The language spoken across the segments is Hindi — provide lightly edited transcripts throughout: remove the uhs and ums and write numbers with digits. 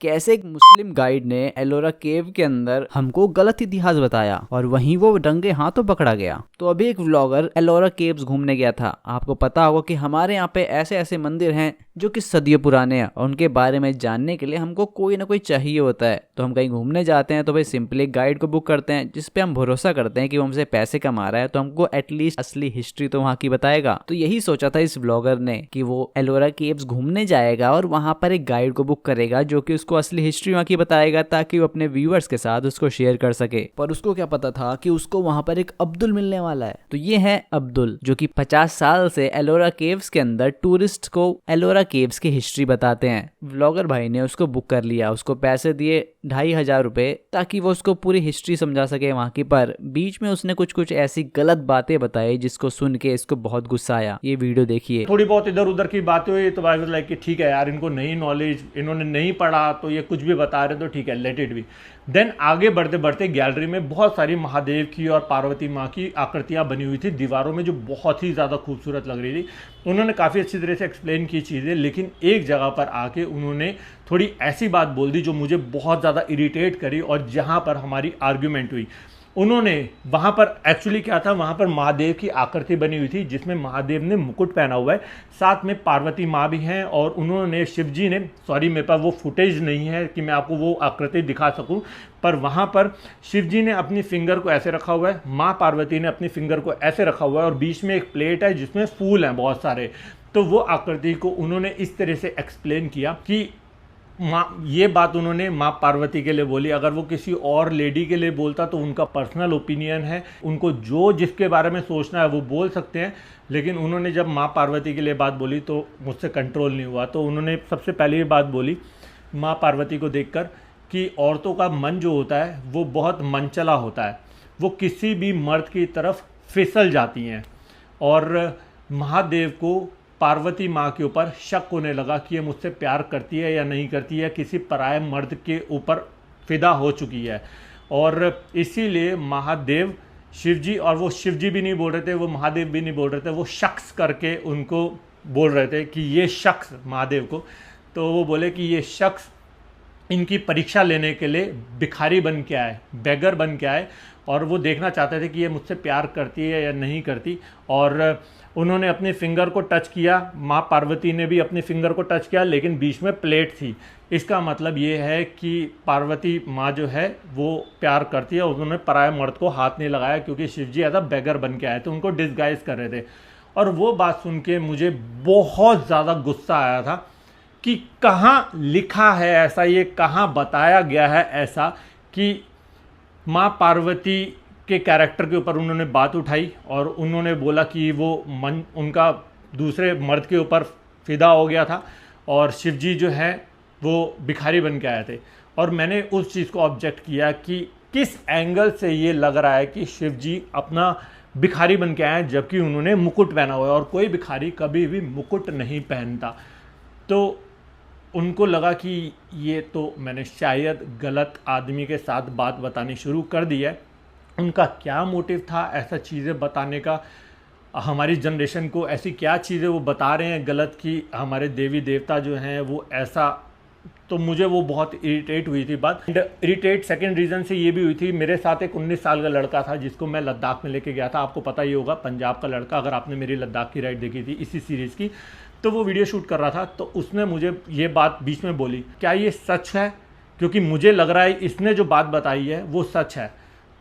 कैसे एक मुस्लिम गाइड ने एलोरा केव के अंदर हमको गलत इतिहास बताया और वहीं वो रंगे हाथों पकड़ा गया। तो अभी एक व्लॉगर एलोरा केव्स घूमने गया था। आपको पता होगा कि हमारे यहाँ पे ऐसे ऐसे मंदिर हैं जो कि सदियों पुराने हैं और उनके बारे में जानने के लिए हमको कोई ना कोई चाहिए होता है। तो हम कहीं घूमने जाते हैं तो भाई सिंपली एक गाइड को बुक करते हैं जिसपे हम भरोसा करते हैं कि वो हमसे पैसे कमा रहा है तो हमको एटलीस्ट असली हिस्ट्री तो वहाँ की बताएगा। तो यही सोचा था इस व्लॉगर ने कि वो एलोरा केव्स घूमने जाएगा और वहां पर एक गाइड को बुक करेगा जो कि उसको असली हिस्ट्री वहाँ की बताएगा ताकि वो अपने व्यूअर्स के साथ उसको शेयर कर सके। पर उसको क्या पता था कि उसको वहां पर एक अब्दुल मिलने वाला है। तो ये है अब्दुल जो कि 50 साल से एलोरा केव्स के अंदर टूरिस्ट को एलोरा केव्स की हिस्ट्री बताते हैं। व्लॉगर भाई ने उसको बुक कर लिया, उसको पैसे दिए 2500 रुपए ताकि वो उसको पूरी हिस्ट्री समझा सके वहां की। पर बीच में उसने कुछ कुछ ऐसी गलत बातें बताई जिसको सुन के इसको बहुत गुस्सा आया। ये वीडियो देखिए। थोड़ी बहुत इधर उधर की बातें हुई तो आई वाज लाइक कि ठीक है यार, इनको नहीं नॉलेज, इन्होंने नहीं पढ़ा तो ये कुछ भी बता रहे तो ठीक है, लेट इट बी। देन आगे बढ़ते बढ़ते गैलरी में बहुत सारी महादेव की और पार्वती माँ की आकृतियाँ बनी हुई थी दीवारों में जो बहुत ही ज़्यादा खूबसूरत लग रही थी। उन्होंने काफ़ी अच्छी तरह से एक्सप्लेन की चीज़ें, लेकिन एक जगह पर आके उन्होंने थोड़ी ऐसी बात बोल दी जो मुझे बहुत ज़्यादा इरिटेट करी और जहाँ पर हमारी आर्ग्यूमेंट हुई। उन्होंने वहाँ पर एक्चुअली क्या था, वहाँ पर महादेव की आकृति बनी हुई थी जिसमें महादेव ने मुकुट पहना हुआ है, साथ में पार्वती माँ भी हैं और उन्होंने शिव जी ने, सॉरी मेरे पास वो फुटेज नहीं है कि मैं आपको वो आकृति दिखा सकूं, पर वहाँ पर शिव जी ने अपनी फिंगर को ऐसे रखा हुआ है, माँ पार्वती ने अपनी फिंगर को ऐसे रखा हुआ है और बीच में एक प्लेट है जिसमें फूल हैं बहुत सारे। तो वो आकृति को उन्होंने इस तरह से एक्सप्लेन किया कि माँ, ये बात उन्होंने माँ पार्वती के लिए बोली। अगर वो किसी और लेडी के लिए बोलता तो उनका पर्सनल ओपिनियन है, उनको जो जिसके बारे में सोचना है वो बोल सकते हैं, लेकिन उन्होंने जब माँ पार्वती के लिए बात बोली तो मुझसे कंट्रोल नहीं हुआ। तो उन्होंने सबसे पहले ये बात बोली माँ पार्वती को देखकर कि औरतों का मन जो होता है वो बहुत मनचला होता है, वो किसी भी मर्द की तरफ फिसल जाती हैं। और महादेव को पार्वती माँ के ऊपर शक होने लगा कि ये मुझसे प्यार करती है या नहीं करती है, किसी पराये मर्द के ऊपर फिदा हो चुकी है। और इसीलिए महादेव शिव जी, और वो शिव जी भी नहीं बोल रहे थे, वो महादेव भी नहीं बोल रहे थे, वो शख्स करके उनको बोल रहे थे कि ये शख्स महादेव को। तो वो बोले कि ये शख्स इनकी परीक्षा लेने के लिए भिखारी बन के आए, बेगर बन के आए, और वो देखना चाहते थे कि ये मुझसे प्यार करती है या नहीं करती। और उन्होंने अपने फिंगर को टच किया, माँ पार्वती ने भी अपने फिंगर को टच किया, लेकिन बीच में प्लेट थी। इसका मतलब ये है कि पार्वती माँ जो है वो प्यार करती है। उन्होंने पराये मर्द को हाथ नहीं लगाया क्योंकि शिव जी ऐसा बेगर बन के आए थे, उनको डिस्गाइज कर रहे थे। और वो बात सुन के मुझे बहुत ज़्यादा गुस्सा आया था कि कहाँ लिखा है ऐसा, ये कहाँ बताया गया है ऐसा कि माँ पार्वती के कैरेक्टर के ऊपर उन्होंने बात उठाई और उन्होंने बोला कि वो मन उनका दूसरे मर्द के ऊपर फिदा हो गया था और शिव जी जो है वो भिखारी बन के आए थे। और मैंने उस चीज़ को ऑब्जेक्ट किया कि किस एंगल से ये लग रहा है कि शिव जी अपना भिखारी बन के आए जबकि उन्होंने मुकुट पहना हुआ है, और कोई भिखारी कभी भी मुकुट नहीं पहनता। तो उनको लगा कि ये तो मैंने शायद गलत आदमी के साथ बात बतानी शुरू कर दी है। उनका क्या मोटिव था ऐसा चीज़ें बताने का, हमारी जनरेशन को ऐसी क्या चीज़ें वो बता रहे हैं गलत कि हमारे देवी देवता जो हैं वो ऐसा। तो मुझे वो बहुत इरिटेट हुई थी बात। एंड इरिटेट सेकंड रीज़न से ये भी हुई थी, मेरे साथ एक 19 साल का लड़का था जिसको मैं लद्दाख में लेके गया था। आपको पता ही होगा, पंजाब का लड़का, अगर आपने मेरी लद्दाख की राइड देखी थी इसी सीरीज़ की, तो वो वीडियो शूट कर रहा था। तो उसने मुझे ये बात बीच में बोली, क्या ये सच है? क्योंकि मुझे लग रहा है इसने जो बात बताई है वो सच है।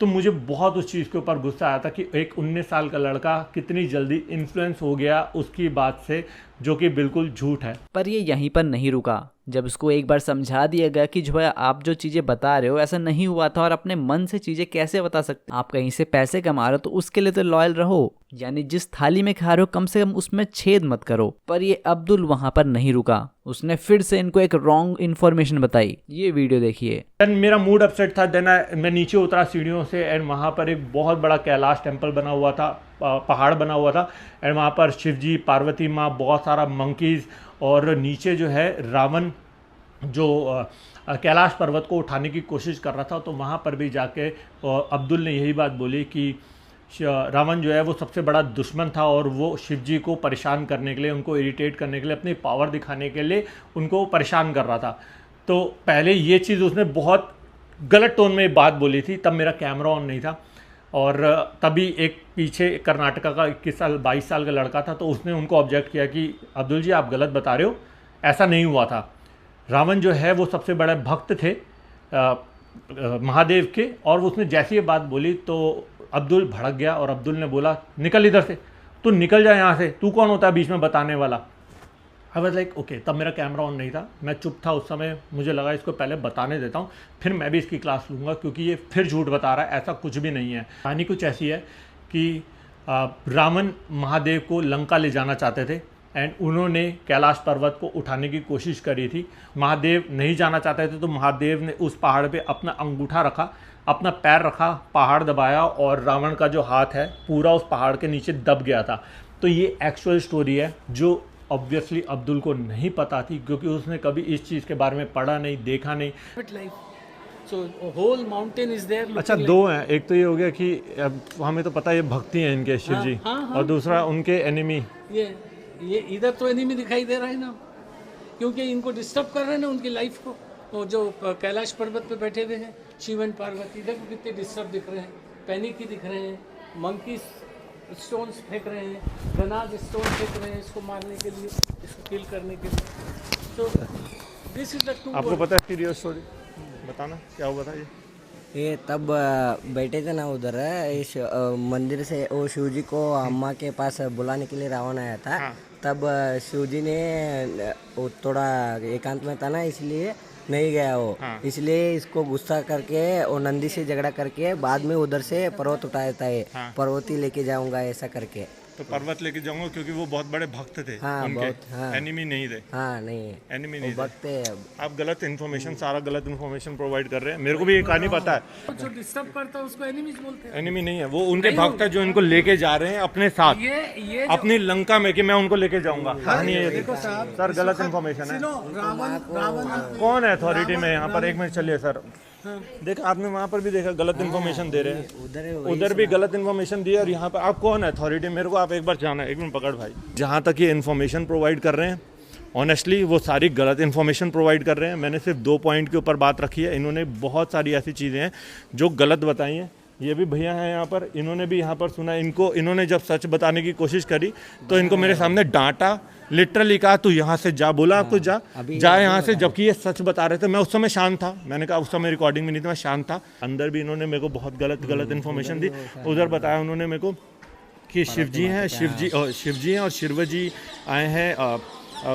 तो मुझे बहुत उस चीज़ के ऊपर गुस्सा आया था कि एक 19 साल का लड़का कितनी जल्दी इन्फ्लुएंस हो गया उसकी बात से, जो कि बिल्कुल झूठ है। पर ये यहीं पर नहीं रुका। जब उसको एक बार समझा दिया गया कि जो है आप जो चीज़ें बता रहे हो ऐसा नहीं हुआ था और अपने मन से चीज़ें कैसे बता सकते, आप कहीं से पैसे कमा रहे हो तो उसके लिए तो लॉयल रहो, यानी जिस थाली में खा रहे हो कम से कम उसमें छेद मत करो। पर ये अब्दुल वहां पर नहीं रुका, उसने फिर से इनको एक रॉन्ग इन्फॉर्मेशन बताई। ये वीडियो देखिए। देन मेरा मूड अपसेट था। देन मैं नीचे उतरा सीढ़ियों से एंड वहाँ पर एक बहुत बड़ा कैलाश टेम्पल बना हुआ था, पहाड़ बना हुआ था, एंड वहाँ पर शिव जी, पार्वती माँ, बहुत सारा मंकीज़, और नीचे जो है रावण जो कैलाश पर्वत को उठाने की कोशिश कर रहा था। तो वहाँ पर भी जाके अब्दुल ने यही बात बोली कि रावण जो है वो सबसे बड़ा दुश्मन था और वो शिव जी को परेशान करने के लिए, उनको इरिटेट करने के लिए, अपनी पावर दिखाने के लिए उनको परेशान कर रहा था। तो पहले ये चीज़ उसने बहुत गलत टोन में बात बोली थी, तब मेरा कैमरा ऑन नहीं था, और तभी एक पीछे कर्नाटका का 21 साल 22 साल का लड़का था, तो उसने उनको ऑब्जेक्ट किया कि अब्दुल जी आप गलत बता रहे हो, ऐसा नहीं हुआ था। रावण जो है वो सबसे बड़े भक्त थे महादेव के, और उसने जैसी ये बात बोली तो अब्दुल भड़क गया और अब्दुल ने बोला निकल इधर से, तू निकल जा यहाँ से, तू कौन होता है बीच में बताने वाला। आई वाज लाइक ओके, तब मेरा कैमरा ऑन नहीं था, मैं चुप था उस समय, मुझे लगा इसको पहले बताने देता हूँ, फिर मैं भी इसकी क्लास लूँगा, क्योंकि ये फिर झूठ बता रहा है, ऐसा कुछ भी नहीं है। कहानी कुछ ऐसी है कि रावण महादेव को लंका ले जाना चाहते थे, एंड उन्होंने कैलाश पर्वत को उठाने की कोशिश करी थी। महादेव नहीं जाना चाहते थे, तो महादेव ने उस पहाड़ पे अपना अंगूठा रखा, अपना पैर रखा, पहाड़ दबाया, और रावण का जो हाथ है पूरा उस पहाड़ के नीचे दब गया था। तो ये एक्चुअल स्टोरी है जो ऑब्वियसली अब्दुल को नहीं पता थी, क्योंकि उसने कभी इस चीज़ के बारे में पढ़ा नहीं, देखा नहीं। So whole mountain is there. अच्छा, दो हैं, एक तो ये हो गया कि अब हमें तो पता है ये भक्ति हैं इनके शिव जी, और दूसरा उनके एनिमी। ये इधर तो एनिमी दिखाई दे रहा है ना, क्योंकि इनको डिस्टर्ब कर रहे हैं ना उनकी लाइफ को। वो जो कैलाश पर्वत पे बैठे हुए हैं शिव एंड पार्वती, देखो कितने डिस्टर्ब दिख रहे हैं, पैनिक दिख रहे हैं, मंकी स्टोन्स फेंक रहे हैं, गनाज स्टोन फेंक रहे हैं इसको मारने के लिए, इसको किल करने के लिए। तो दिस इज द टू। आपको पता है रियल स्टोरी, बताना क्या हुआ था ये तब बैठे थे ना उधर, इस मंदिर से वो शिव जी को अम्मा के पास बुलाने के लिए रावण आया था। तब शिव जी ने वो थोड़ा एकांत में था ना, इसलिए नहीं गया वो। इसलिए इसको गुस्सा करके वो नंदी से झगड़ा करके बाद में उधर से पर्वत उठाया था, ये पर्वती लेके जाऊंगा ऐसा करके। तो पर्वत लेके जाऊंगा क्योंकि वो बहुत बड़े भक्त थे। हाँ, उनके बहुत, हाँ। एनिमी नहीं थे। हाँ, नहीं एनिमी नहीं भक्त थे। है। आप गलत इन्फॉर्मेशन, सारा गलत इन्फॉर्मेशन प्रोवाइड कर रहे हैं। मेरे को भी ये कहानी पता है। जो डिस्टर्ब करता है उसको एनिमीज बोलते हैं। एनिमी नहीं है, वो उनके भक्त है जो इनको लेके जा रहे हैं अपने साथ, ये अपनी लंका में, कि मैं उनको लेके जाऊंगा। कहानी ये सर गलत इन्फॉर्मेशन है। रावण कौन है अथॉरिटी में यहाँ पर? एक मिनट चलिए सर, देख आपने वहाँ पर भी देखा गलत इन्फॉर्मेशन दे रहे हैं, उधर भी गलत इन्फॉर्मेशन दी, और यहाँ पर आप कौन है अथॉरिटी? मेरे को आप एक बार जाना है, एक मिनट पकड़ भाई। जहाँ तक ये इन्फॉर्मेशन प्रोवाइड कर रहे हैं, ऑनेस्टली वो सारी गलत इन्फॉर्मेशन प्रोवाइड कर रहे हैं। मैंने सिर्फ 2 पॉइंट के ऊपर बात रखी है, इन्होंने बहुत सारी ऐसी चीज़ें हैं जो गलत बताई हैं। ये भी भैया हैं यहाँ पर, इन्होंने भी यहाँ पर सुना, इन्होंने जब सच बताने की कोशिश करी तो इनको मेरे सामने डांटा, लिटरली कहा तू यहाँ से जा, बोला आपको जा यहाँ से, जबकि ये सच बता रहे थे। मैं उस समय शांत था, मैंने कहा उस समय रिकॉर्डिंग में नहीं थी, मैं शांत था। अंदर भी इन्होंने मेरे को बहुत गलत इन्फॉर्मेशन दी। उधर बताया उन्होंने मेरे को कि शिव जी हैं और शिव जी आए हैं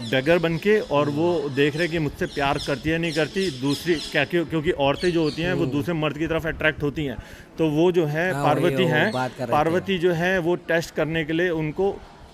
बेगर बन के, और वो देख रहे कि मुझसे प्यार करती है नहीं करती, दूसरी क्या, क्योंकि औरतें जो होती हैं वो दूसरे मर्द की तरफ अट्रैक्ट होती हैं। तो वो जो है पार्वती हैं, पार्वती जो है वो टेस्ट करने के लिए उनको,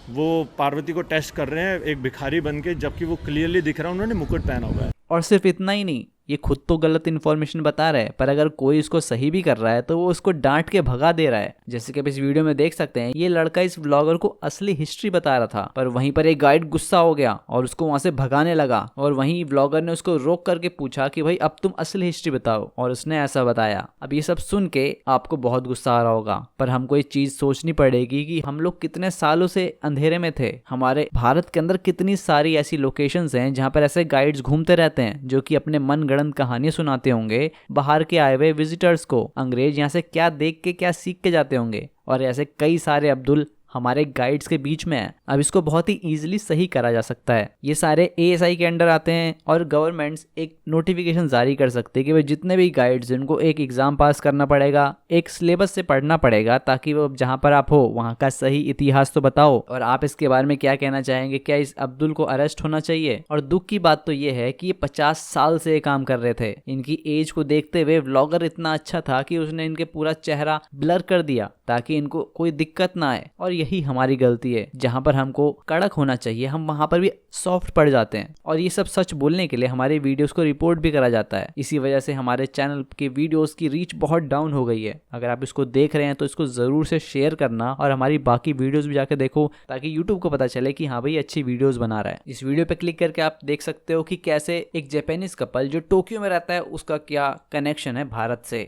वो पार्वती को टेस्ट कर रहे हैं एक भिखारी बन के, जबकि वो क्लियरली दिख रहा है उन्होंने मुकुट पहना हुआ है। और सिर्फ इतना ही नहीं, ये खुद तो गलत इन्फॉर्मेशन बता रहा है, पर अगर कोई इसको सही भी कर रहा है तो वो उसको डांट के भगा दे रहा है। जैसे कि आप इस वीडियो में देख सकते हैं, ये लड़का इस व्लॉगर को असली हिस्ट्री बता रहा था, पर वहीं पर एक गाइड गुस्सा हो गया और उसको वहां से भगाने लगा, और वहीं व्लॉगर ने उसको रोक करके पूछा कि भाई अब तुम असली हिस्ट्री बताओ, और उसने ऐसा बताया। अब ये सब सुन के आपको बहुत गुस्सा आ रहा होगा, पर हमको एक चीज सोचनी पड़ेगी कि हम लोग कितने सालों से अंधेरे में थे। हमारे भारत के अंदर कितनी सारी ऐसी लोकेशंस हैं जहाँ पर ऐसे गाइड्स घूमते रहते हैं जो कि अपने मनगढ़ंत कहानियां सुनाते होंगे बाहर के आए हुए विजिटर्स को। अंग्रेज यहाँ से क्या देख के क्या सीख के जाते होंगे, और ऐसे कई सारे अब्दुल हमारे गाइड्स के बीच में है। अब इसको बहुत ही इजीली सही करा जा सकता है। ये सारे एएसआई के अंडर आते हैं, और गवर्नमेंट्स एक नोटिफिकेशन जारी कर सकते हैं कि भाई जितने भी गाइड्स उनको एक एग्जाम पास करना पड़ेगा, एक सिलेबस से पढ़ना पड़ेगा, ताकि वो जहाँ पर आप हो वहाँ का सही इतिहास तो बताओ। और आप इसके बारे में क्या कहना चाहेंगे? क्या इस अब्दुल को अरेस्ट होना चाहिए? और दुख की बात तो ये है कि ये 50 साल से ये काम कर रहे थे। इनकी एज को देखते हुए व्लॉगर इतना अच्छा था कि उसने इनके पूरा चेहरा ब्लर कर दिया ताकि इनको कोई दिक्कत ना आए। और यही हमारी गलती है, जहां पर हमको कड़क होना चाहिए हम वहां पर भी सॉफ्ट पड़ जाते हैं। और ये सब सच बोलने के लिए हमारे वीडियोस को रिपोर्ट भी करा जाता है। इसी वजह से हमारे चैनल के वीडियोस की रीच बहुत डाउन हो गई है। अगर आप इसको देख रहे हैं तो इसको जरूर से शेयर करना, और हमारी बाकी वीडियोस भी जाकर देखो, ताकि यूट्यूब को पता चले कि हाँ भाई अच्छी वीडियोस बना रहा है। इस वीडियो पे क्लिक करके आप देख सकते हो कि कैसे एक जापानीज कपल जो टोक्यो में रहता है उसका क्या कनेक्शन है भारत से।